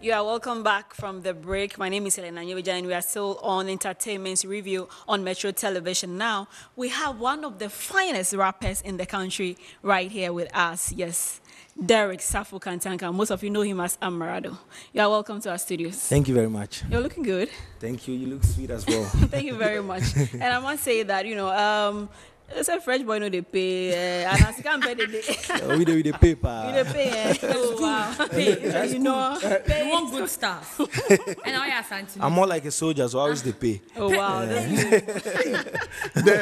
You are welcome back from the break. My name is Elena Nyebeja, and we are still on Entertainment's Review on Metro Television. Now, we have one of the finest rappers in the country right here with us. Yes, Derek Safo Kantanka. Most of you know him as AMERADO. You are welcome to our studios. Thank you very much. You're looking good. Thank you. You look sweet as well. Thank you very much. And I must say that, it's a French boy, no, they pay. And I can't pay the We the paper. We the pay. Oh, wow. Pay. You know, pay. You want good stuff. And I ask Anthony. I'm more like a soldier, so I always they pay. Oh, wow. They're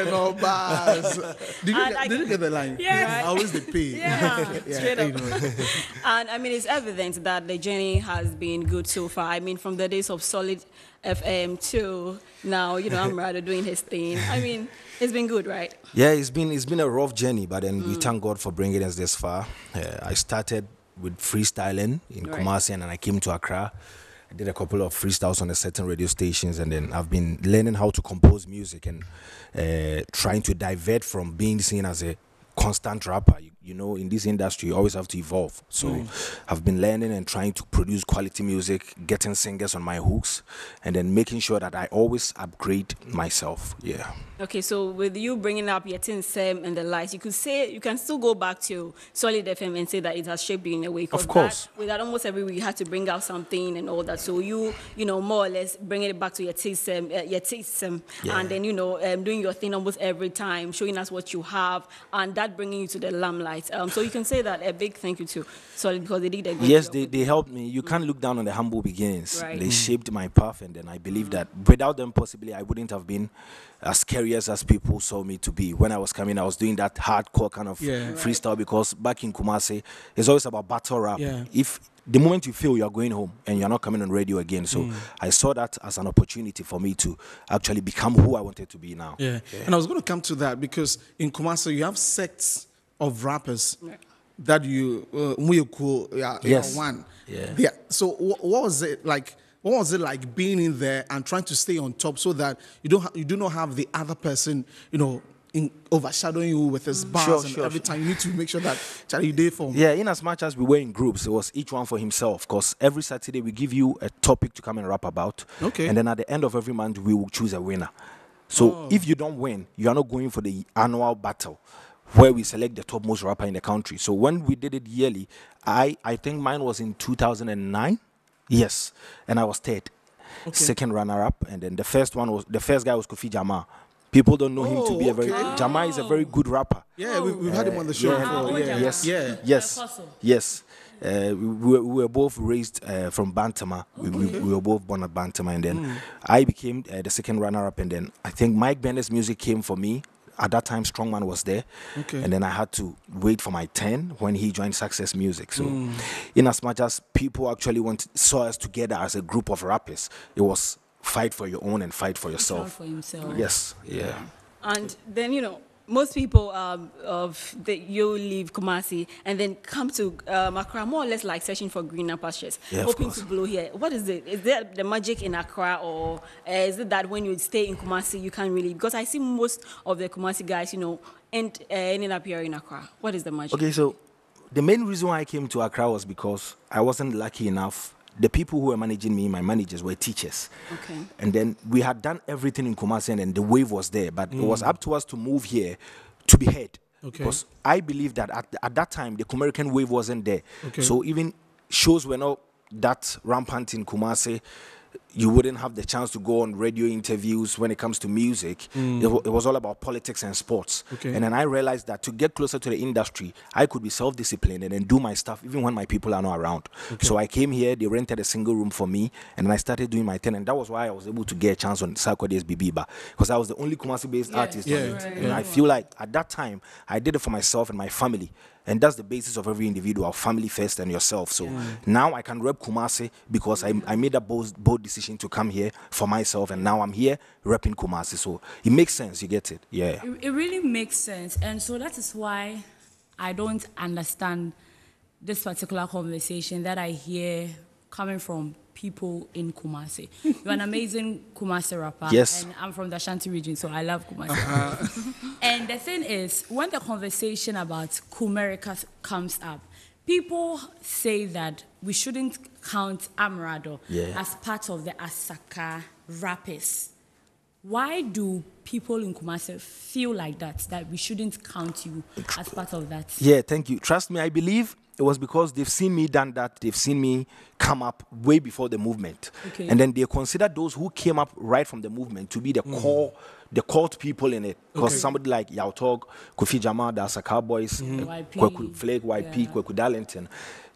no bars. Did you get the line? Yeah. I always they pay. Yeah. Straight up. And I mean, it's evident that the journey has been good so far. I mean, from the days of Solid FM to now, I'm rather doing his thing. I mean, it's been good, right? Yeah, it's been a rough journey, but then we thank God for bringing us this far. I started with freestyling in Kumasi, and then I came to Accra. I did a couple of freestyles on a certain radio stations, and then I've been learning how to compose music and trying to divert from being seen as a constant rapper. You know, in this industry, you always have to evolve. So I've been learning and trying to produce quality music, getting singers on my hooks, and then making sure that I always upgrade myself. Yeah. Okay, so with you bringing up Yatin Sem and the lights, you can still go back to Solid FM and say that it has shaped you in a way. Of course. With that, almost every week you had to bring out something and all that. So you more or less bringing it back to Yatin Sem, and then doing your thing almost every time, showing us what you have, and that bringing you to the limelight. So you can say that a big thank you to Solid because they did a good Yes, job. they helped me. You can't look down on the humble beginnings. Right. They shaped my path, and then I believe that without them, possibly I wouldn't have been as scary as people saw me to be. When I was coming, I was doing that hardcore kind of freestyle because back in Kumasi, it's always about battle rap. Yeah. If the moment you feel you're going home and you're not coming on radio again, so I saw that as an opportunity for me to actually become who I wanted to be now. Yeah. And I was going to come to that because in Kumasi you have sects of rappers that you one. Yeah. So what was it like? What was it like being in there and trying to stay on top so that you do not have the other person, overshadowing you with his bars and every time you need to make sure that Charlie you did for him. Yeah, in as much as we were in groups, it was each one for himself. Because every Saturday we give you a topic to come and rap about. Okay. And then at the end of every month we will choose a winner. So if you don't win, you are not going for the annual battle where we select the topmost rapper in the country. So when we did it yearly, I think mine was in 2009. Yes, and I was third, second runner-up, and then the first guy was Kofi Jama. People don't know him to be a very Jama is a very good rapper. Yeah, we've had him on the show before. Yes. We were both raised from Bantama. We were both born at Bantama, and then I became the second runner-up, and then I think Mike Bennett's music came for me. At that time, Strongman was there, and then I had to wait for my turn when he joined Success Music. So, in as much as people actually saw us together as a group of rappers, it was fight for your own and fight for yourself. For himself. Yes, yeah. And then most people you leave Kumasi and then come to Accra more or less like searching for greener pastures, hoping to blow here. What is it? Is there the magic in Accra, or is it that when you stay in Kumasi you can't really? Because I see most of the Kumasi guys, ending up here in Accra. What is the magic? Okay, so the main reason why I came to Accra was because I wasn't lucky enough. The people who were managing me, my managers, were teachers. Okay. And then we had done everything in Kumasi, and then the wave was there. But it was up to us to move here to be heard. Okay. Because I believe that at that time, the American wave wasn't there. Okay. So even shows were not that rampant in Kumasi. You wouldn't have the chance to go on radio interviews when it comes to music. It was all about politics and sports. Okay. And then I realized that to get closer to the industry, I could be self-disciplined and then do my stuff even when my people are not around. Okay. So I came here, they rented a single room for me, and then I started doing my thing. And that was why I was able to get a chance on Sarkodie's Bibiba, because I was the only Kumasi-based artist on it. Right. And I feel like at that time, I did it for myself and my family. And that's the basis of every individual, family first and yourself. So now I can rep Kumasi because I made a bold decision to come here for myself, and now I'm here repping Kumasi. So it makes sense, you get it? Yeah. It really makes sense. And so that is why I don't understand this particular conversation that I hear coming from people in Kumasi. You're an amazing Kumasi rapper. Yes. And I'm from the Ashanti region, so I love Kumasi. And the thing is, when the conversation about Kumerica comes up, people say that we shouldn't count AMERADO Yeah. as part of the Asaka rappers. Why do people in Kumasi feel like that we shouldn't count you as part of that? Yeah, thank you. Trust me, I believe it was because they've seen me done that. They've seen me come up way before the movement. Okay. And then they consider those who came up right from the movement to be the core, the cult people in it. Because somebody like Yautog, Kofi Jama, the Asaka Boys, YP. Kweku Flake, YP, Kweku Darlington,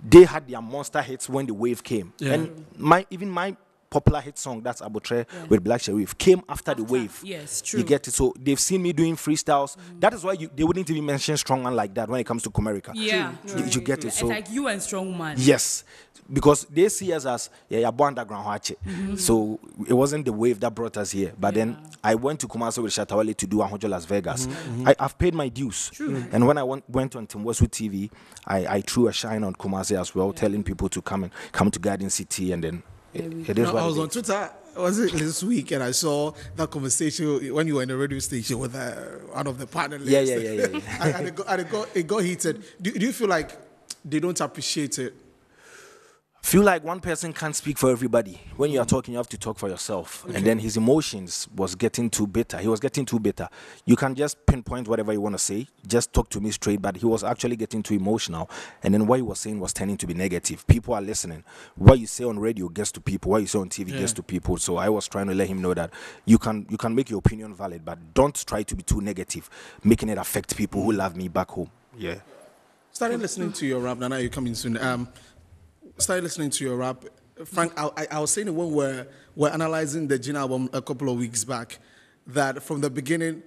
they had their monster hits when the wave came. Yeah. And even my popular hit song, that's Abutre with Black Sheriff, came after the wave. Yes, true. You get it? So they've seen me doing freestyles. That is why they wouldn't even mention Strongman like that when it comes to Comerica. Yeah. You get it? It's So like you and Strongman. yes, because they see us as underground watch. So it wasn't the wave that brought us here. But then I went to Kumasi with Shatawale to do Ahojo Las Vegas. I've paid my dues. And when I went on Timwosu TV, I threw a shine on Kumasi as well, telling people to come to Garden City, and then it is what I was it on is. Twitter, was it this week, and I saw that conversation when you were in the radio station with one of the panelists. Yeah. It got heated. Do you feel like they don't appreciate it? Feel like one person can't speak for everybody. When you are talking, you have to talk for yourself. And then his emotions was getting too bitter. He was getting too bitter. You can just pinpoint whatever you want to say. Just talk to me straight. But he was actually getting too emotional. And then what he was saying was turning to be negative. People are listening. What you say on radio gets to people. What you say on TV gets to people. So I was trying to let him know that you can make your opinion valid, but don't try to be too negative, making it affect people who love me back home. Yeah. Started listening to your rap. Nana, you're coming soon. Started listening to your rap. Frank, I was saying it when we're analyzing the GINA album a couple of weeks back, that from the beginning,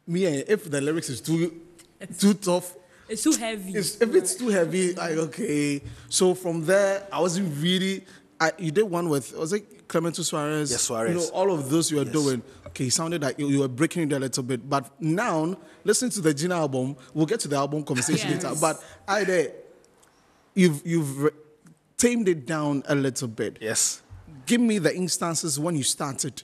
if the lyrics is too tough, it's too heavy. If it's too heavy, okay. So from there, I wasn't really. You did one with, was it Clemento Suarez? Yes, Suarez. You know, all of those you were doing. Okay, it sounded like you were breaking it a little bit. But now, listening to the GINA album, we'll get to the album conversation later. But you've tamed it down a little bit. Yes. Give me the instances when you started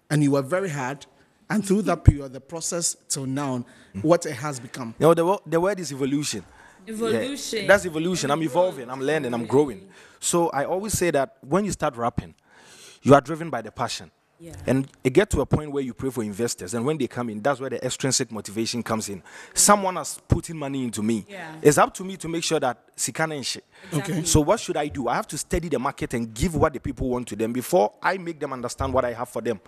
and you were very hard, and through that period, the process till now, what it has become. You know, the word is evolution. Evolution. Yeah, that's evolution. I'm evolving, I'm learning, I'm growing. So I always say that when you start rapping, you are driven by the passion. Yeah. And it gets to a point where you pray for investors, and when they come in, that's where the extrinsic motivation comes in. Someone has put in money into me. Yeah. It's up to me to make sure that sikana and shit. Exactly. Okay. So what should I do? I have to study the market and give what the people want to them before I make them understand what I have for them.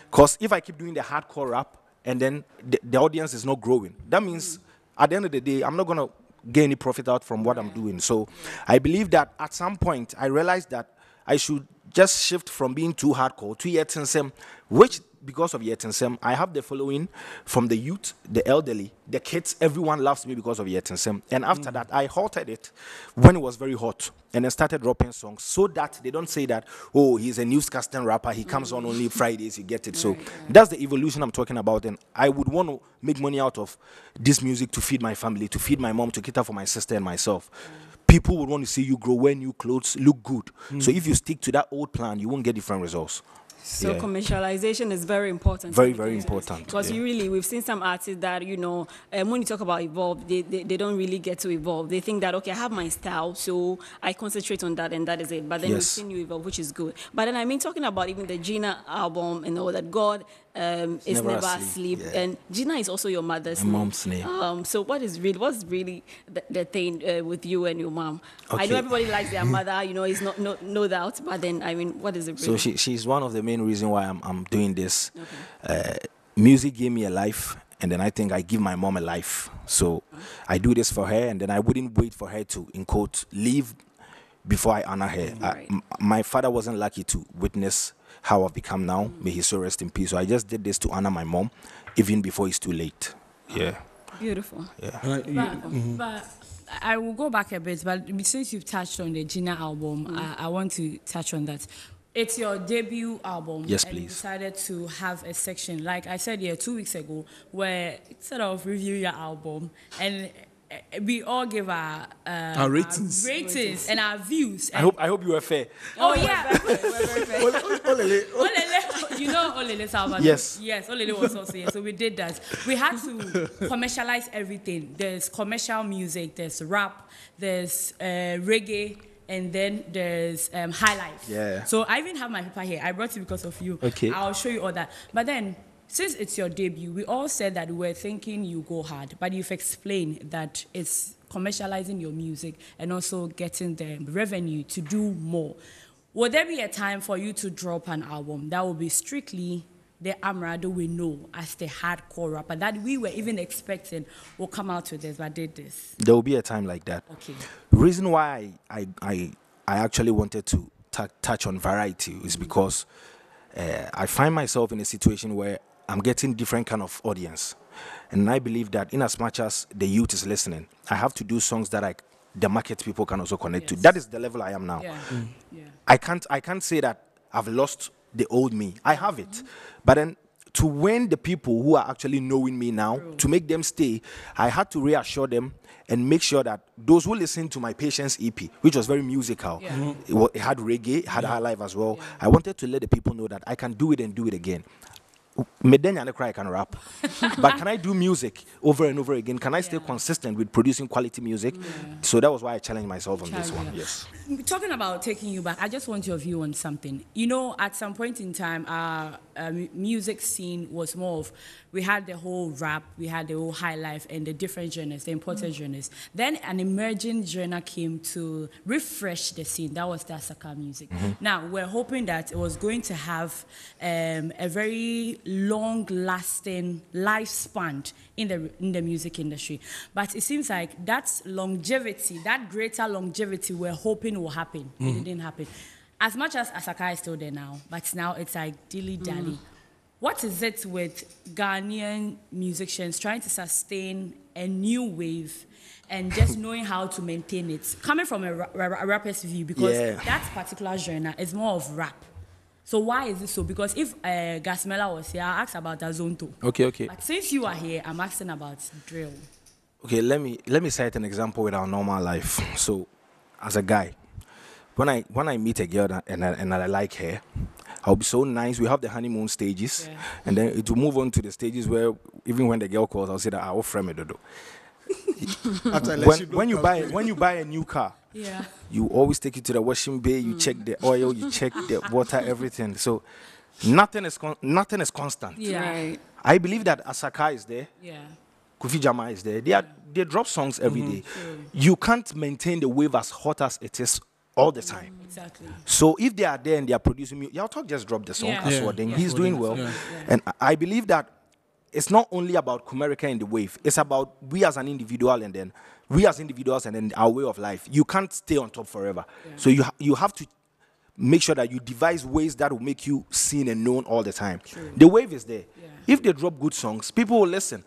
Because if I keep doing the hardcore rap and then the audience is not growing, that means at the end of the day, I'm not going to get any profit out from what I'm doing. So I believe that at some point, I realized that I should just shift from being too hardcore to Yetensem, which, because of Yetensem, I have the following from the youth, the elderly, the kids. Everyone loves me because of Yetensem. And after that, I halted it when it was very hot and then started dropping songs so that they don't say that, oh, he's a newscasting rapper, he comes on only Fridays, you get it. So that's the evolution I'm talking about. And I would want to make money out of this music to feed my family, to feed my mom, to cater for my sister and myself. People would want to see you grow, wear new clothes, look good. So if you stick to that old plan, you won't get different results. So commercialization is very important. Very, very important. Because we've seen some artists that, when you talk about evolve, they don't really get to evolve. They think that, okay, I have my style, so I concentrate on that and that is it. But then we've seen you evolve, which is good. But then, talking about even the GINA album and all that, God is never asleep. Yeah. And GINA is also your mother's My name. mom's name. So what's really the thing with you and your mom? Okay. I know everybody likes their mother, it's not no doubt. But then, what is it really? So she's one of the main reasons why I'm doing this. Music gave me a life, and then I think I give my mom a life. So I do this for her, and then I wouldn't wait for her to, in quote, leave before I honor her. Right. My father wasn't lucky to witness how I've become now. May his soul rest in peace. So I just did this to honor my mom, even before it's too late. Yeah. Beautiful. Yeah. But I will go back a bit, but since you've touched on the GINA album, I want to touch on that. It's your debut album. Yes, and you please. decided to have a section, like I said here 2 weeks ago, where instead of review your album, and we all give our ratings. ratings and our views. I hope you were fair. Oh, yeah. Olele's album? Yes. Yes, Olele was also here. So we did that. We had to commercialize everything. There's commercial music, there's rap, there's reggae, and then there's high life. Yeah. So I even have my paper here. I brought it because of you. Okay. I'll show you all that. But then, since it's your debut, we all said that we were thinking you go hard, but you've explained that it's commercializing your music and also getting the revenue to do more. Would there be a time for you to drop an album that will be strictly the AMERADO we know as the hardcore rapper that we were even expecting will come out with this, but did this? There will be a time like that. Okay. Reason why I actually wanted to touch on variety is because I find myself in a situation where I'm getting different kind of audience. And I believe that in as much as the youth is listening, I have to do songs that the market people can also connect to. That is the level I am now. Yeah. Yeah. I can't say that I've lost the old me. I have it. But then to win the people who are actually knowing me now, to make them stay, I had to reassure them and make sure that those who listen to my Patience EP, which was very musical, it had reggae, it had high life as well. I wanted to let the people know that I can do it and do it again. I can rap, but can I do music over and over again? Can I stay consistent with producing quality music? So that was why I challenged myself on this one. Yes. Talking about taking you back, I just want your view on something. You know, at some point in time, our music scene was more of, we had the whole rap, we had the whole high life and the different genres, the imported genres. Then an emerging genre came to refresh the scene. That was the Asaka music. Now, we're hoping that it was going to have a very long-lasting lifespan in the music industry. But it seems like that longevity, that greater longevity we're hoping will happen. It didn't happen. As much as Asaka is still there now, but now it's like dilly-dally. What is it with Ghanaian musicians trying to sustain a new wave and just knowing how to maintain it? Coming from a rapper's view, because that particular genre is more of rap. So why is it so? Because if Gasmela was here, I'll ask about Azonto. Okay. But since you are here, I'm asking about drill. Okay, let me cite an example with our normal life. So, as a guy, when I meet a girl and I like her, I'll be so nice. We have the honeymoon stages, and then it will move on to the stages where even when the girl calls, I'll say that I will frame it. When you buy a new car, you always take it to the washing bay. You check the oil, you check the water, everything. So nothing is constant. Right. I believe that Asaka is there. Kofi Jama is there. They drop songs every day. You can't maintain the wave as hot as it is all the time. Exactly. So if they are there and they are producing music, Talk just dropped the song. He's doing well. And I believe that it's not only about Kumerica in the wave. It's about we as an individual and then we as individuals and then our way of life. You can't stay on top forever. So you have to make sure that you devise ways that will make you seen and known all the time. The wave is there. If they drop good songs, people will listen.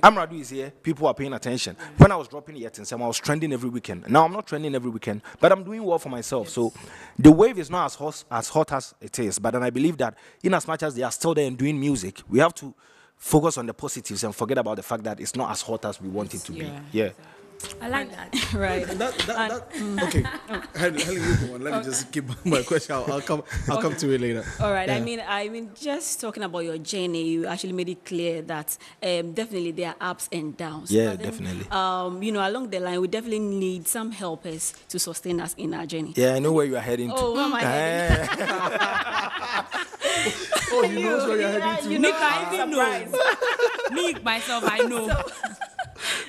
AMERADO is here, people are paying attention. When I was dropping Yet in Some, I was trending every weekend. Now I'm not trending every weekend, but I'm doing well for myself. So the wave is not as hot as it is. But then I believe that in as much as they are still there and doing music, we have to focus on the positives and forget about the fact that it's not as hot as we want it to be. I like that. Right. Okay. Helen, you go on. Let me just keep my question. I'll come to it later. All right. I mean, just talking about your journey, you actually made it clear that definitely there are ups and downs. Yeah, but then, definitely. Along the line, we definitely need some helpers to sustain us in our journey. Yeah, I know where you are heading to. Oh, where am I heading? Oh, you know where you're heading to. You know, I even know. Me, myself, I know.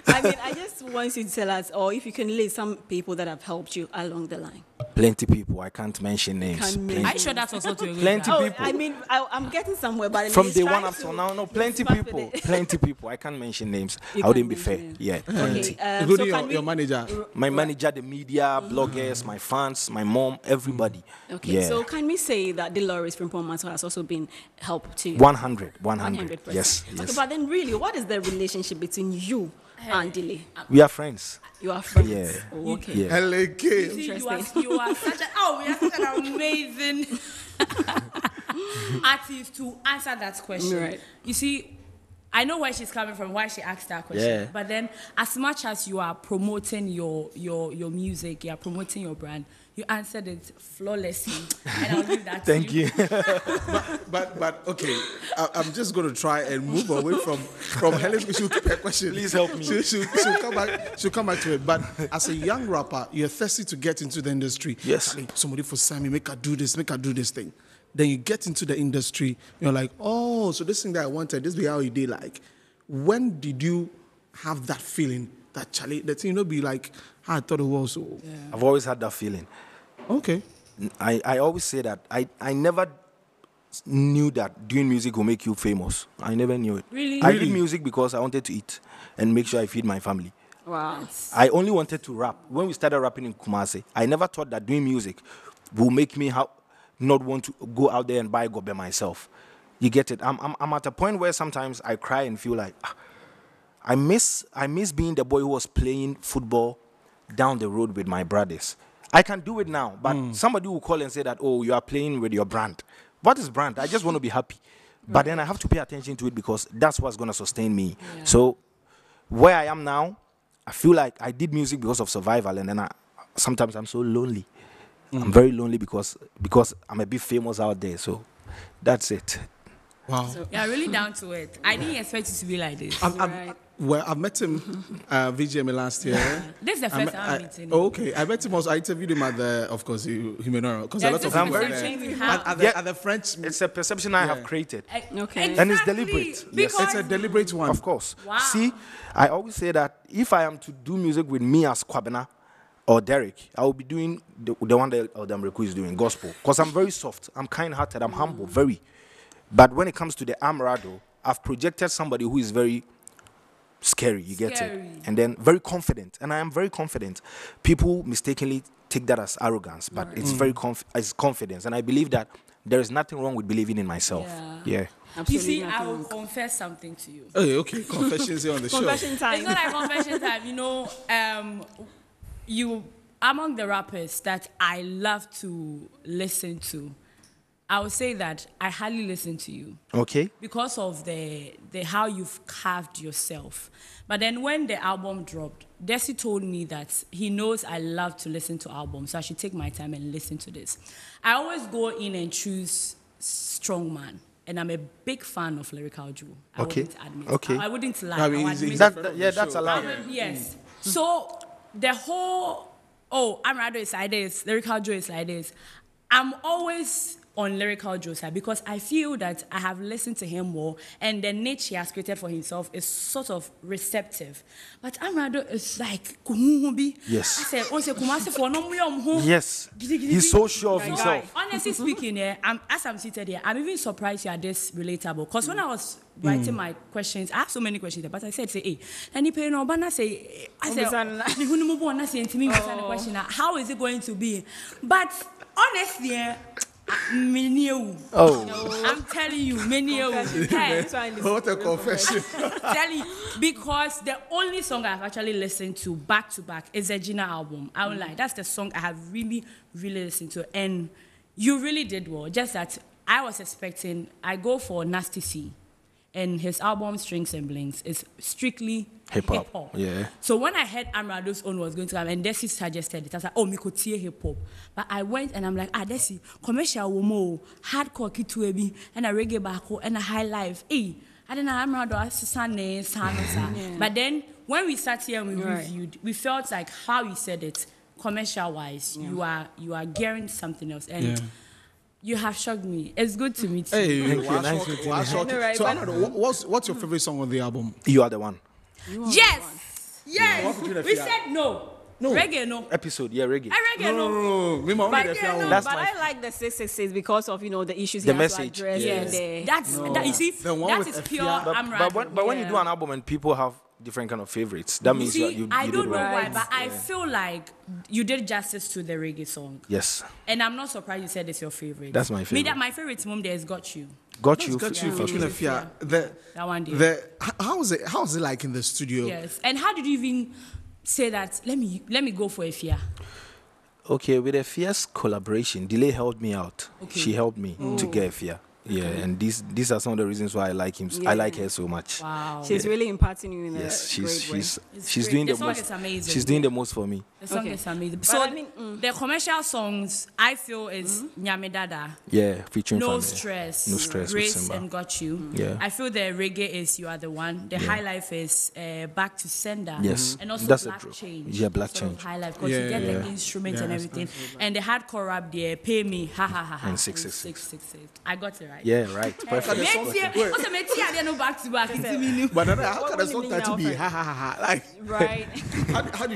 I mean, I just want you to tell us, or if you can list some people that have helped you along the line. Plenty people. I can't mention names. I'm sure that's also to plenty people. I mean, I'm getting somewhere, but from day one up to now, no, plenty people. Plenty people. I can't mention names. I wouldn't be fair. Yeah. Okay. Including your manager. My manager, the media, bloggers, my fans, my mom, everybody. Okay. Yeah. So can we say that Dolores from Pomato has also been help to you? 100. 100%. Yes. Okay, but then really, what is the relationship between you and Dile? We are friends. You are friends. Yeah. Oh, okay. Yeah. LAK. You are such we are such an amazing artist to answer that question. Right. You see, I know where she's coming from, why she asked that question. Yeah. But then, as much as you are promoting your music, you are promoting your brand, you answered it flawlessly, and I'll give that Thank to you. But okay, I'm just going to try and move away from Helen's question. She'll keep her question. Please help me. She'll come back to it. But as a young rapper, you're thirsty to get into the industry. Yes. Somebody for Sammy, make her do this thing. Then you get into the industry, you're like, oh, so this thing that I wanted, this be how you did. Like, when did you have that feeling that Charlie, that thing, be like how I thought it was? So Yeah. I've always had that feeling. Okay. I always say that I never knew that doing music will make you famous. I never knew it. Really? I did music because I wanted to eat and make sure I feed my family. Wow. I only wanted to rap. When we started rapping in Kumasi, I never thought that doing music will make me not want to go out there and buy gobe myself. You get it? I'm at a point where sometimes I cry and feel like I miss being the boy who was playing football down the road with my brothers. I can do it now, but somebody will call and say that, oh, you are playing with your brand. What is brand? I just want to be happy. But then I have to pay attention to it because that's what's going to sustain me. Yeah. So where I am now, I feel like I did music because of survival, and then sometimes I'm so lonely. I'm very lonely because I'm a bit famous out there. So that's it. Wow. So, yeah, really down to it. I didn't expect it to be like this. Well, I met him VGM last year. This is the first time I'm meeting him. Oh, okay. I met him also. I interviewed him at the, of course, he may not know, because a lot of people at the French. It's a perception I have created. Okay. Exactly. And it's deliberate. Yes, it's a deliberate one. Of course. Wow. See, I always say that if I am to do music with me as Kwabena or Derek, I will be doing the one that Odamreku is doing, gospel. Because I'm very soft, I'm kind-hearted, I'm humble, very. But when it comes to the AMERADO, I've projected somebody who is very scary, you get it? And then very confident. And I am very confident. People mistakenly take that as arrogance, but it's very it's confidence. And I believe that there is nothing wrong with believing in myself. Yeah. You see, I will confess something to you. Oh, okay. Confessions here on the show. Confession time. It's not like confession time. You know, you among the rappers that I love to listen to, I would say that I hardly listen to you. Okay. Because of the how you've carved yourself. But then when the album dropped, Desi told me that he knows I love to listen to albums, so I should take my time and listen to this. I always go in and choose Strongman, and I'm a big fan of Lyrical Joe. I wouldn't admit. Okay. I wouldn't lie. I mean, that's allowed. Yes. So the whole, AMERADO is like this, Lyrical Joe is like this. I'm always on Lyrical Joe's side because I feel that I have listened to him more, and the niche he has created for himself is sort of receptive. But AMERADO is like, yes. I said, Yes. He's so sure of himself. Honestly speaking, as I'm seated here, I'm even surprised you are this relatable. Because when I was writing my questions, I have so many questions, but I said, hey, how is it going to be? But honestly, I'm telling you, what a confession. Telling you, because the only song I've actually listened to back to back is the GINA album. I won't lie, that's the song I have really, really listened to. And you really did well. Just that I was expecting, I go for Nasty C. And his album, Strings and Blings, is strictly hip-hop. Yeah. So when I heard AMERADO's own was going to come, and Desi suggested it, I was like, oh, me could see hip-hop. But I went and I'm like, Desi, commercial womo, hardcore kituebi, and a reggae bako, and a high life. Hey, I didn't know AMERADO, But then when we sat here and we reviewed, we felt like how you said it, commercial-wise, you are gearing something else. And you have shocked me. It's good to meet you. Hey, thank you. Nice meeting you. So, what's your favorite song on the album? You are the one. Yes. We said no. Reggae, no. Episode, reggae. Reggae, no. But I like the 666 because of the issues. The message. Yes. That, you see, that is pure AMERADO. But when you do an album and people have different kind of favorites, that means you I don't know right. why, but I feel like you did justice to the reggae song. Yes. And I'm not surprised you said it's your favorite. That's my favorite. My favorite mom there is Got You. Got You. Featuring Afia. That one day. How is it like in the studio? Yes. And how did you even say that? Let me go for Afia. Okay, with Afia's collaboration, Delay helped me out. Okay. She helped me to get Afia. Yeah, and these are some of the reasons why I like him. I like her so much. Wow. She's really imparting you in Yes, a great way. she's doing the song most. is amazing. She's doing the most for me. The song is amazing. But So I mean, the commercial songs I feel is Nyamedada. Yeah, featuring No family. stress. No stress with Grace Simba. and Got You. Yeah. I feel the reggae is You Are the One. The high life is Back to Sender. Yes. And also That's a Black true. Change. Yeah, Black Sort of Change. high life because you get the instruments and that's everything. And the hardcore rap there, Pay Me, ha ha ha ha. And 666. 666. I got it right. Yeah, right. Perfect. What's the material? They know back to back. But how What can a would song you title mean be now, ha ha ha ha? Like, Right. how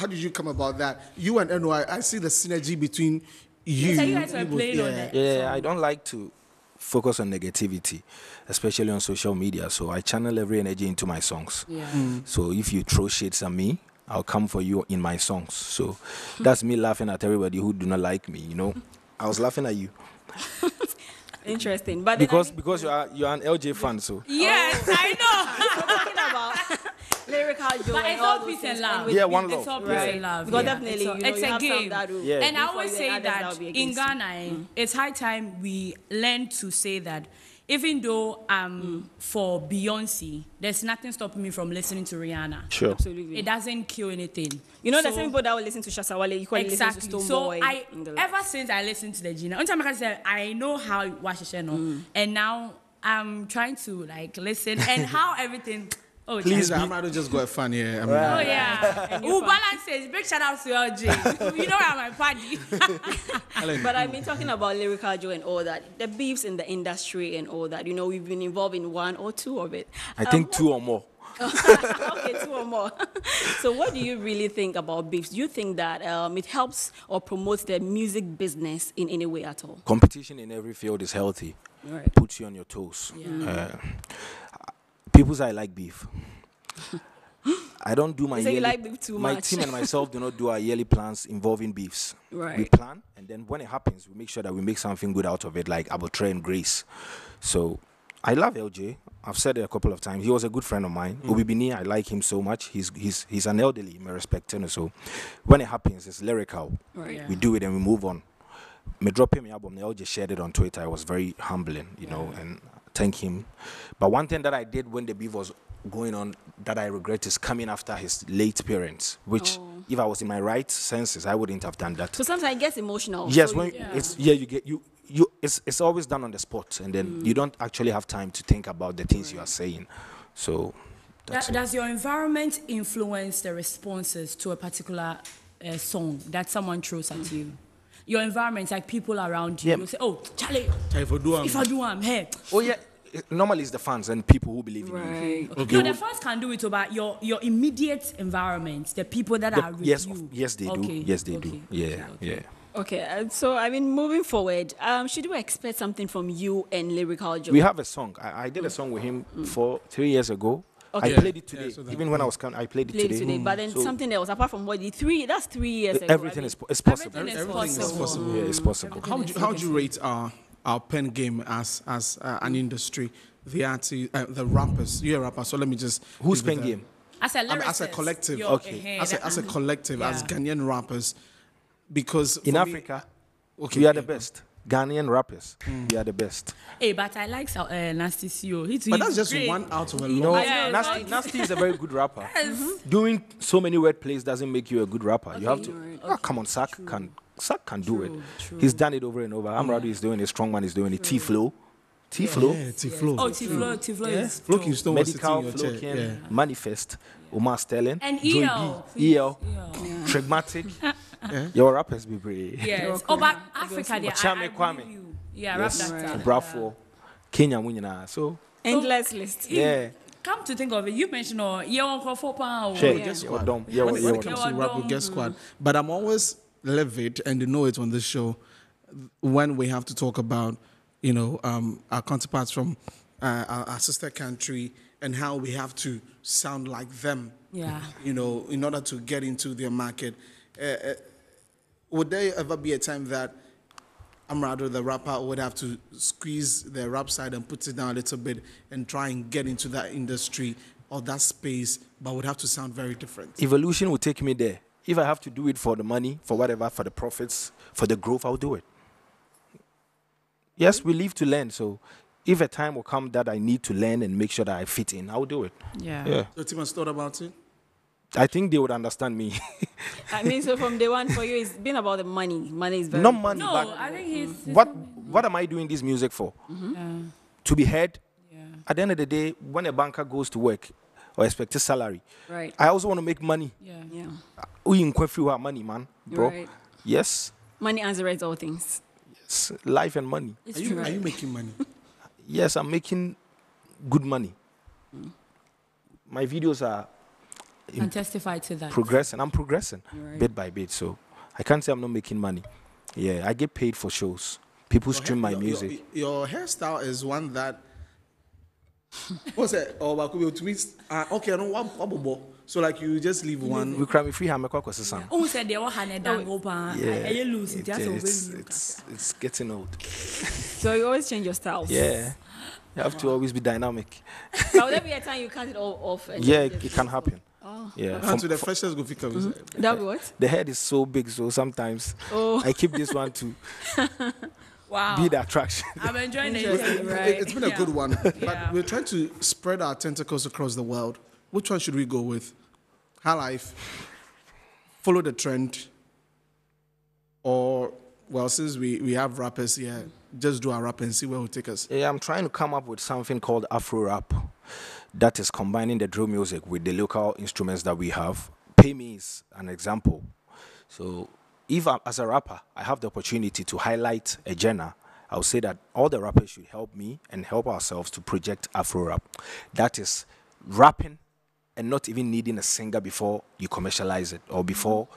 did you come about that? You and NY, I see the synergy between you. So you guys were both, playing on that. Yeah, I don't like to focus on negativity, especially on social media. So I channel every energy into my songs. Yeah. So if you throw shades at me, I'll come for you in my songs. So that's me laughing at everybody who do not like me. You know, I was laughing at you Interesting. But then, because you're an LJ fan. So Yes, I know. we're talking about Lyrical Joe But and it's all all those peace things. and love. with Yeah, one beef, love. It's all peace Right. and love. Because yeah. definitely, it's you a have some game. that will Yeah. And I be for always you, say others that will be in against you. Ghana, it's high time we learn to say that even though I'm for Beyonce, there's nothing stopping me from listening to Rihanna. sure. Absolutely. It doesn't kill anything. You know, So- there's some people that will listen to Shasawale, you listen to Exactly. Stone So Boy. I, and the ever likes. since I listened to the GINA, one time I can say I know how Washington know, and now I'm trying to like listen and how everything. Oh, Please, Charlie. I'm rather just got fun here. I mean, Oh yeah. And Who you're balances? Big shout out to LJ. You know I'm my party. But I've been talking about Lyrical Joe and all that, the beefs in the industry and all that. You know, we've been involved in one or two of it. I think 2 or more. Okay, 2 or more. So what do you really think about beefs? Do you think that it helps or promotes the music business in any way at all? Competition in every field is healthy. Right. Puts you on your toes. People say I like beef. I don't do my You say you yearly. like beef too my much. team and myself do not do our yearly plans involving beefs. Right. We plan, and then when it happens, we make sure that we make something good out of it, like Abotre and Grace. So I love LJ. I've said it a couple of times. He was a good friend of mine. Obibini, I like him so much. He's an elderly, I respect him. So when it happens, it's lyrical. Right. Yeah. We do it and we move on. Me drop him album. LJ shared it on Twitter. It was very humbling, you know, and thank him. But one thing that I did when the beef was going on that I regret is coming after his late parents, which if I was in my right senses, I wouldn't have done that. So sometimes it gets emotional. Yes, So when it's always done on the spot, and then you don't actually have time to think about the things you are saying. So that's it. Does your environment influence the responses to a particular song that someone throws at you? Your environment, like people around you, Yeah. will say, "Oh, Charlie, if I do, if I do, I'm here." Oh yeah, normally it's the fans and people who believe in you. Right. No, the fans can do it, but your immediate environment, the people that are with Yes, you. yes they Okay, do. Yes they okay, do. okay, Yeah, okay. yeah. Okay, so I mean, moving forward, should we expect something from you and Lyrical Joe? We have a song. I did a song with him 3 years ago. Okay. I played it Yeah, today. so that- Even when I was coming, I played it Played today. today, but then So something else apart from what the 3 years ago. everything is possible. Everything is everything is possible. possible. Yeah, it's possible. How would you rate our pen game as an industry? The artists, the rappers. You're a rapper, so let me just. Who's give you pen that. game? As a I mean, as a lyricist, collective, you're okay. ahead. As a collective, as Yeah. Ghanaian rappers, because In for me- Africa, okay, we are the best. Ghanaian rappers, we are the best. Hey, but I like Nasty CEO. But that's just one out of a lot. No, Yeah, Nasty, it's Nasty is a very good rapper. Yes. Doing so many word plays doesn't make you a good rapper. You have to. Oh, come on, Sack can do it. true. He's done it over and over. Amrado is doing it. Strongman is doing it. T-Flow. T-Flow. Yeah, T-Flow. Oh, Tiflo is Flo Kingston was sitting Medical, in your chair. Flow, Yeah. Manifest, Omar Sterling, And Joey EL, B, EL, Yeah. Trigmatic. Your rappers be brave. Yes. Oh, but Africa, there, Ochame I Kwame. believe you. Yeah, Yes, rap that. Bravo, Kenya Munyana. So Endless list. yeah, Come to think of it, you mentioned yeah, Uncle for pound. share yeah. your dumb. Yeah, When yeah, it comes Yeah, to rap, we get squad. But I'm always livid, and you know it on this show, when we have to talk about, our counterparts from our sister country and how we have to sound like them. Yeah. In order to get into their market. Would there ever be a time that AMERADO, the rapper, would have to squeeze the rap side and put it down a little bit and try and get into that industry or that space, but would have to sound very different? Evolution will take me there. If I have to do it for the money, for whatever, for the profits, for the growth, I'll do it. Yes, we live to learn. So if a time will come that I need to learn and make sure that I fit in, I'll do it. Yeah. The team has thought about it. I think they would understand me. I mean, so from day one for you, it's been about the money. Money is very Not money, No, but I think he's what am I doing this music for? To be heard? Yeah. At the end of the day, when a banker goes to work or expects a salary, right. I also want to make money. Yeah. We in our money, man, bro. Right. Yes. Money answers all things. Yes. Life and money. It's Are true. you making money? Yes, I'm making good money. My videos are And testify to that. progressing. I'm progressing Right. bit by bit. So I can't say I'm not making money. Yeah, I get paid for shows. People stream my music. Your hairstyle is one that. What's that? Oh, but could be okay. I don't want. So like you just leave one. We cry me free hammer kwako sesam. Who said they were handed down open? Yeah. Lose it. Just It's getting old. So you always change your styles. Yeah. You have to always be dynamic. But will there be a time you cut it all off? And Yeah, just- it can happen. Oh. Yeah. And to the freshest go fika. That be what? The head is so big, so sometimes I keep this one to Wow. be the attraction. I'm enjoying Interesting, it. right. It's been a good one, but Yeah. we're trying to spread our tentacles across the world. Which one should we go with? High life, follow the trend, or well, since we have rappers here, just do our rap and see where it will take us. Yeah, I'm trying to come up with something called Afro rap that is combining the drill music with the local instruments that we have. Pay Me is an example. So if as a rapper, I have the opportunity to highlight a genre, I'll say that all the rappers should help me and help ourselves to project Afro rap. That is rapping and not even needing a singer before you commercialize it or before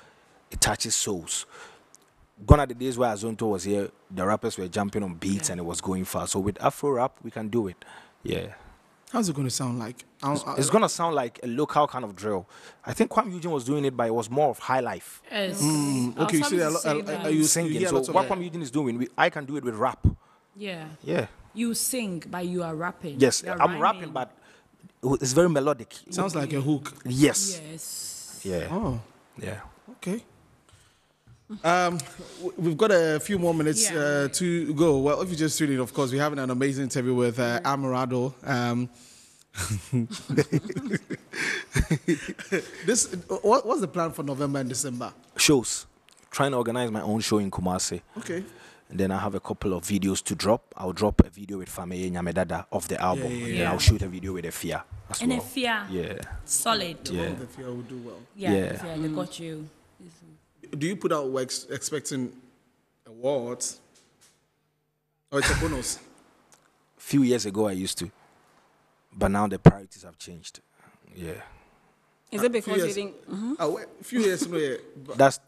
it touches souls. Gone are the days where Azonto was here, the rappers were jumping on beats and it was going fast. So with Afro rap, we can do it. Yeah. How's it going to sound like? It's going to sound like a local kind of drill. I think Kwame Eugene was doing it, but it was more of high life. Yes. Okay, you see, you Singing. hear So lots of what Kwame Eugene is doing, I can do it with rap. Yeah. Yeah. You sing, but you are rapping. Yes, You're I'm rapping, rhyming. but it's very melodic. sounds like a hook. Yes. Yes. Yeah. Oh, Yeah. okay. We've got a few more minutes Yeah. to go. Well, if you just tuned in, of course, we're having an amazing interview with AMERADO. What's the plan for November and December? Shows. Trying to organize my own show in Kumasi. Okay. And then I have a couple of videos to drop. I'll drop a video with Fameye Nyamedada of the album. And then I'll shoot a video with Efia as And well. Efia. Yeah. Solid. Yeah. The fear will do well. Yeah. Yeah. Efia, they got you. Do you put out works expecting awards? Or it's a bonus? Few years ago I used to. But now the priorities have changed. Yeah. Is it because you years. think? A few years ago, yeah. That's,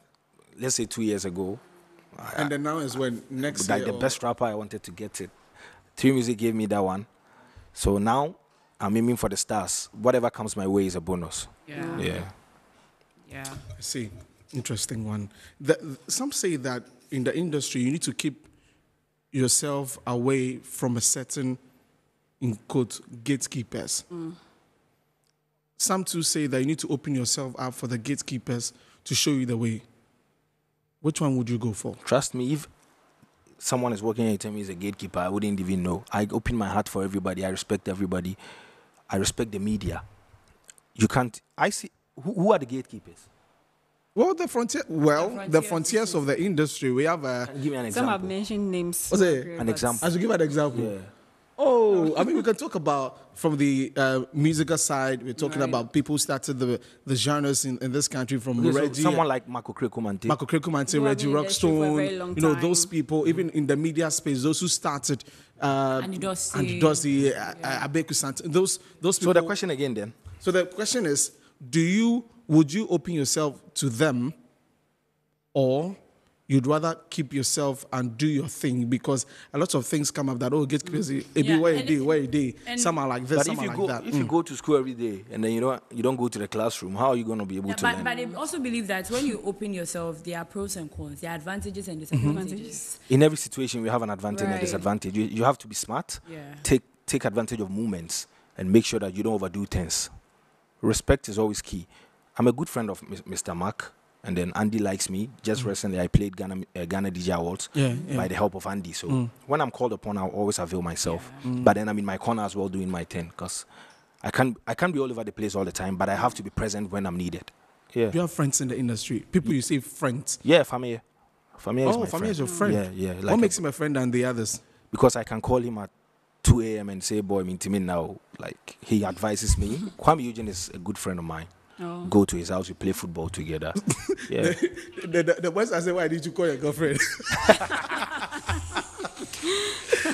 let's say 2 years ago. And then now is when next Like year. the best rapper, I wanted to get it. 3 Music gave me that one. So now I'm aiming for the stars. Whatever comes my way is a bonus. Yeah. Yeah. Yeah. I see. Interesting one. Some say that in the industry, you need to keep yourself away from a certain, in quote, gatekeepers. Some too say that you need to open yourself up for the gatekeepers to show you the way. Which one would you go for? Trust me, if someone is working here and tell me he's a gatekeeper, I wouldn't even know. I open my heart for everybody. I respect everybody. I respect the media. You can't. I see. Who are the gatekeepers? Well, the frontier. Well, the frontiers frontiers of the industry. We have a. Give me an Some example. have mentioned names. What's it? An example. I should give an example. Yeah. Oh, I mean, we can talk about from the musical side. We're talking Right. about people who started the genres in this country from Okay, so Reggie, someone like Marco Krekumante. Marco Krekumante, Who have Reggie been in the industry for a very Rockstone. long You know, time. those people, even in the media space, those who started. And Dorsey. Abeku Sant. Those people. So the question again then. So the question is, would you open yourself to them, or you'd rather keep yourself and do your thing? Because a lot of things come up that, oh, gatekeepers, it be Yeah, where and it day. and- Some are like this, But some if are you like go, that. if you go to school every day and then you don't go to the classroom, how are you going to be able to learn? But they also believe that when you open yourself, there are pros and cons, there are advantages and disadvantages. In every situation, we have an advantage and a Right. disadvantage. You have to be smart. Yeah. Take advantage of moments and make sure that you don't overdo things. Respect is always key. I'm a good friend of Mr. Mark. And then Andy likes me. Just recently, I played Ghana DJ Awards by the help of Andy. So when I'm called upon, I'll always avail myself. But then I'm in my corner as well doing my thing, because I can't be all over the place all the time, but I have to be present when I'm needed. Yeah. You have friends in the industry. People you say friends. Yeah, Famia. Famia is my friend. Famia is your friend. Yeah. Like what makes him a friend than the others? Because I can call him at 2 a.m. and say, boy, I'm intimate now. Like, he advises me. Kwame Eugene is a good friend of mine. Oh. Go to his house, we play football together. Yeah. The boys I say, why did you call your girlfriend?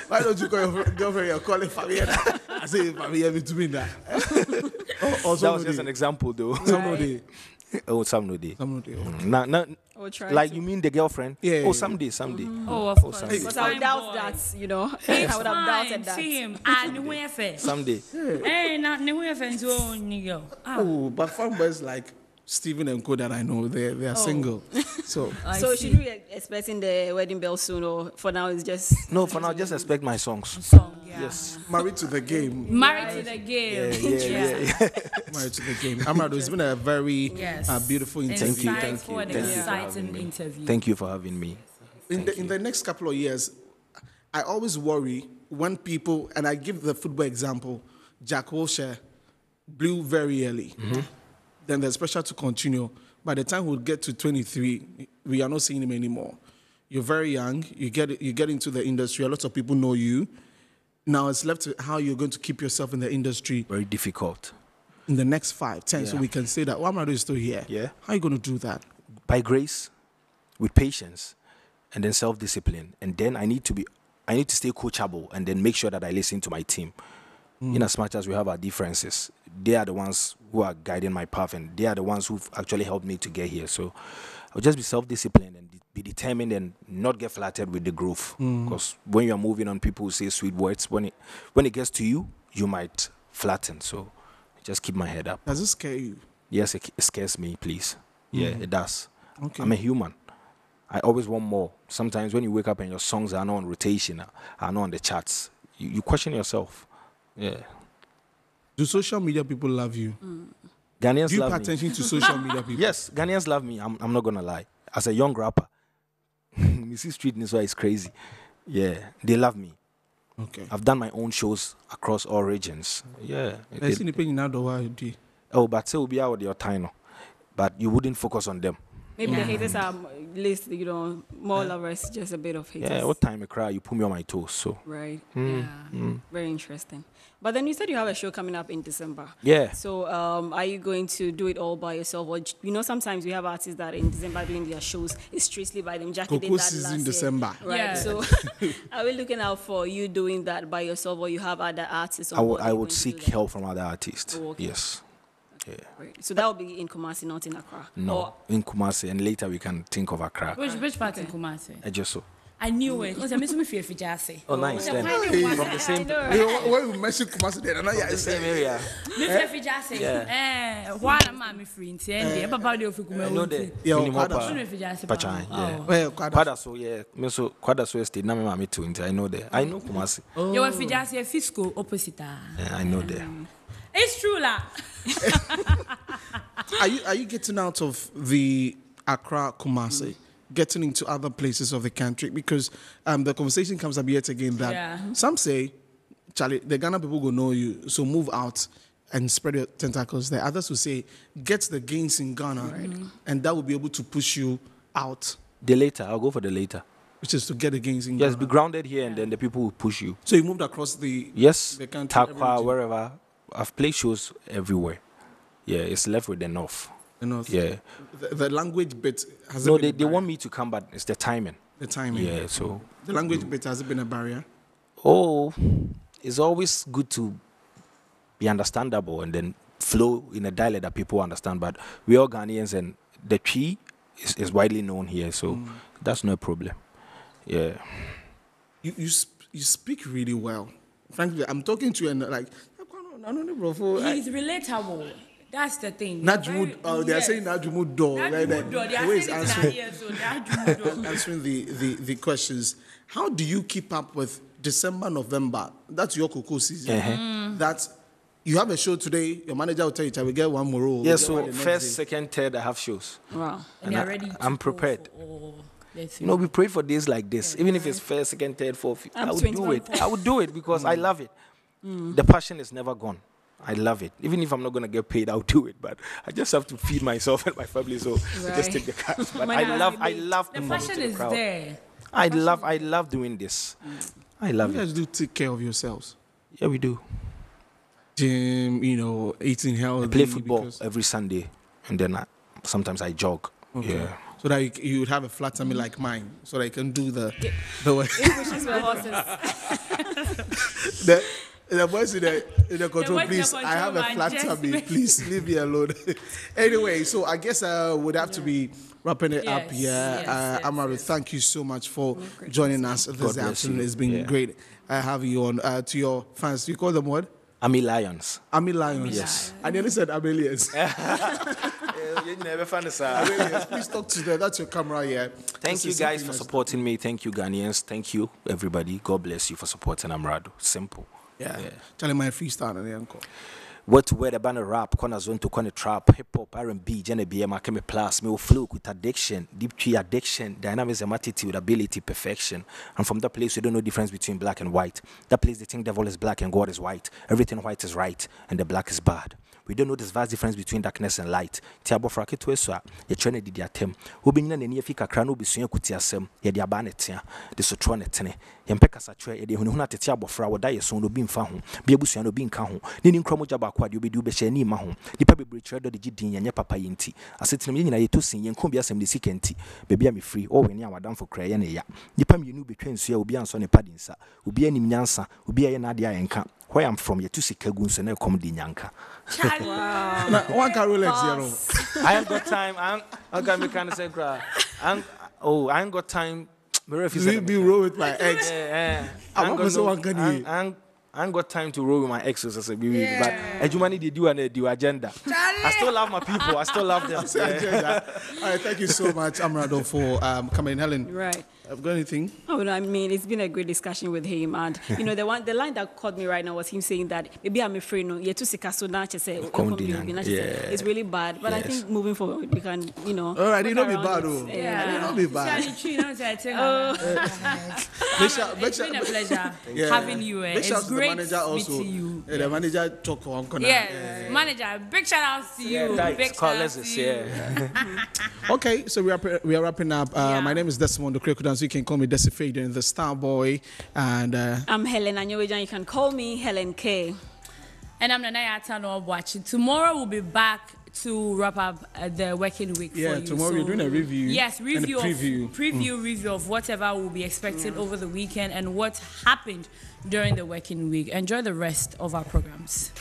Why don't you call your girlfriend? You're calling Fabiana. I say, Fabiana, between that. That was just an example, though. Some no day. Oh, some no day. Some no day. Nah, like you mean the girlfriend? Yeah. Oh, someday. Oh, of course. Because I would doubt that, you know. I would have doubted that. See him. Someday. Hey, not new. Oh, but fanboys like Stephen and Co that I know, they are single. So should we expecting the wedding bell soon, or for now it's just no? For now, just expect my songs. Yes. Married to the game. Married to the game. Yeah. Married to the game. Amerado, it's been a very beautiful interview. Thank you. Exciting interview. Thank you for having me. In the next couple of years, I always worry when people, and I give the football example, Jack Wilshere blew very early. Then there's pressure to continue. By the time we get to 23, we are not seeing him anymore. You're very young. You get into the industry. A lot of people know you. Now it's left to how you're going to keep yourself in the industry. Very difficult. In the next 5, 10, so we can say that Amerado is still here. Yeah. How are you going to do that? By grace, with patience, and then self-discipline. And then I need to stay coachable and then make sure that I listen to my team. In as much as we have our differences, they are the ones who are guiding my path, and they are the ones who've actually helped me to get here. So I'll just be self-disciplined and be determined and not get flattered with the growth. Because when you're moving on, people will say sweet words. When it gets to you, you might flatten. So just keep my head up. Does it scare you? Yes, it scares me, please. Yeah, it does. Okay. I'm a human. I always want more. Sometimes when you wake up and your songs are not on rotation, are not on the charts, you question yourself. Yeah. Do social media people love you? Ghanaians Do you love pay me. attention to social media people? Yes, Ghanaians love me. I'm not gonna lie. As a young rapper, you see street news is crazy. Yeah, they love me. Okay. I've done my own shows across all regions. Yeah. I see the pain now. Oh, but say will be out your time, but you wouldn't focus on them. maybe the haters are less, more lovers, just a bit of haters. Yeah, what time I cry, you put me on my toes. So right. Very interesting. But then you said you have a show coming up in December. Yeah. So are you going to do it all by yourself, or sometimes we have artists that in December doing their shows, it's strictly by them. Jackie did that last year. December. Right. Yeah. So are we looking out for you doing that by yourself, or you have other artists? I would seek help from other artists. Oh, okay. Yes. Yeah. Right. So that will be in Kumasi, not in Accra. No, in Kumasi, and later we can think of Accra. Which part in Kumasi? Ejoso. I knew it. Because I miss me fear for Jassy. Oh, nice. Then. From the same. When we mentioned Kumasi, then The same area. Me fear for Jassy. Why am I free in the Papa de Ofukuma? I know that. Yeah, Pachan. Yeah. Well, Kwadaso, yeah. Me so Kwadaso estate. Na me mami too. I know that. I know Kumasi. You are for Jassy a fiscal opposite. Yeah, I know that. It's true, lah. Are you getting out of the Accra Kumasi, getting into other places of the country? Because the conversation comes up yet again that some say, Charlie, the Ghana people will know you, so move out and spread your tentacles there. Others will say, get the gains in Ghana, and that will be able to push you out. The later, I'll go for the later. Which is to get the gains in Ghana. Yes, be grounded here, and then the people will push you. So you moved across the country, Takwa, wherever. I've played shows everywhere. Yeah, it's left with the north. Yeah. The language bit has no, they want me to come, but it's the timing. The timing. Yeah, so the language bit, has it been a barrier? Oh, it's always good to be understandable and then flow in a dialect that people understand. But we're all Ghanaians, and the Twi is widely known here, so that's no problem. Yeah. You speak really well. Frankly, I'm talking to you and like, he's relatable. That's the thing. They are saying Najumud door. Answering the questions. How do you keep up with December, November? That's your cocoa season. That you have a show today, your manager will tell you, I will get one more role. Yeah, so first, second, third, I have shows. Wow. And they're ready to I'm prepared. You know, we pray for days like this. Even if it's first, second, third, fourth, I would do it. I would do it because I love it. The passion is never gone. I love it. Even if I'm not going to get paid, I'll do it. But I just have to feed myself and my family, so I just take the cash. But I love the passion is there. I love doing this. I love you it. guys do take care of yourselves. Yeah, we do. Gym, you know, eating healthy. I play football every Sunday, and then sometimes I jog. Okay. Yeah. So that you would have a flat tummy like mine, so that you can do the way. The voice in the control, please. I have a flat tummy. Please leave me alone. Anyway, so I guess would have to be wrapping it up here. AMERADO, thank you so much for joining us this afternoon. It's been great. I have you on. To your fans, you call them what? Army Lions. Army Lions. Yes. I nearly said Amelians. Please talk to them. That's your camera here. Thank you guys for supporting me. Thank you, Ghanaians. Thank you, everybody. God bless you for supporting AMERADO. Simple. Yeah. Tell him my freestyle and the uncle. What to wear the banner rap, corner zone to corner trap, hip hop, R&B, BM, I came plus, me will flow with addiction, deep tree addiction, dynamism, attitude, ability, perfection. And from that place, you don't know the difference between black and white. That place, they think devil is black and God is white. Everything white is right, and the black is bad. We don't know this vast difference between darkness and light. Tiabo frake to eswa, ye trene di atem. Obinyina ne fika kra no bisua kuti asem, ye di aba ne tea, de so tro ne tene. Ye mpeka satwe ye de hunu atete abofra woda ye so no bi mfa ho, bi abusua no bi nka ho. Ni nkromo jaba kwa de obedi obehye ni ma ho. Nipa bebre tredo de gidin ye papa ye nti. Asetinem ye nyina ye to sin ye nkom bi asem de sika nti. Bebi am free, o weni awadam for kra ye ne ya. Nipa mienu betwe nsu ya obi anso ne padinsa. Obi anim nyansa, obi aye na ade ayenka. Where I'm from, you to see Kagun and come di nyanka. Wow. Now, one can Rolex, you know. I ain't got time. I got me kind of say cry. I ain't got time. We be roll with my ex. I ain't got time to roll with my exes as a baby. But Ejumani they do and they do agenda. I still love my people. I still love them. All right, thank you so much, AMERADO, for coming. Helen, right? Have you got anything? Oh no, I mean it's been a great discussion with him, and you know the line that caught me right now was him saying that maybe I'm afraid no, you're too sick so now say it's really bad, but I think moving forward we can all right, it don't be bad though. Yeah, it don't be bad. It's been a pleasure having you. It's great meeting you. The manager talk on. Yes, manager. Big shout out to you. Big shout out to you. Okay, so we are wrapping up. My name is Desmond the Crocodile. So you can call me Desi Faden, the Star Boy, and I'm Helen Anyowejan. You can call me Helen K. And I'm Nanaya Atano watching. Tomorrow we'll be back to wrap up the working week for you. Yeah, tomorrow we're doing a review. Yes, review of whatever we'll be expecting over the weekend and what happened during the working week. Enjoy the rest of our programs.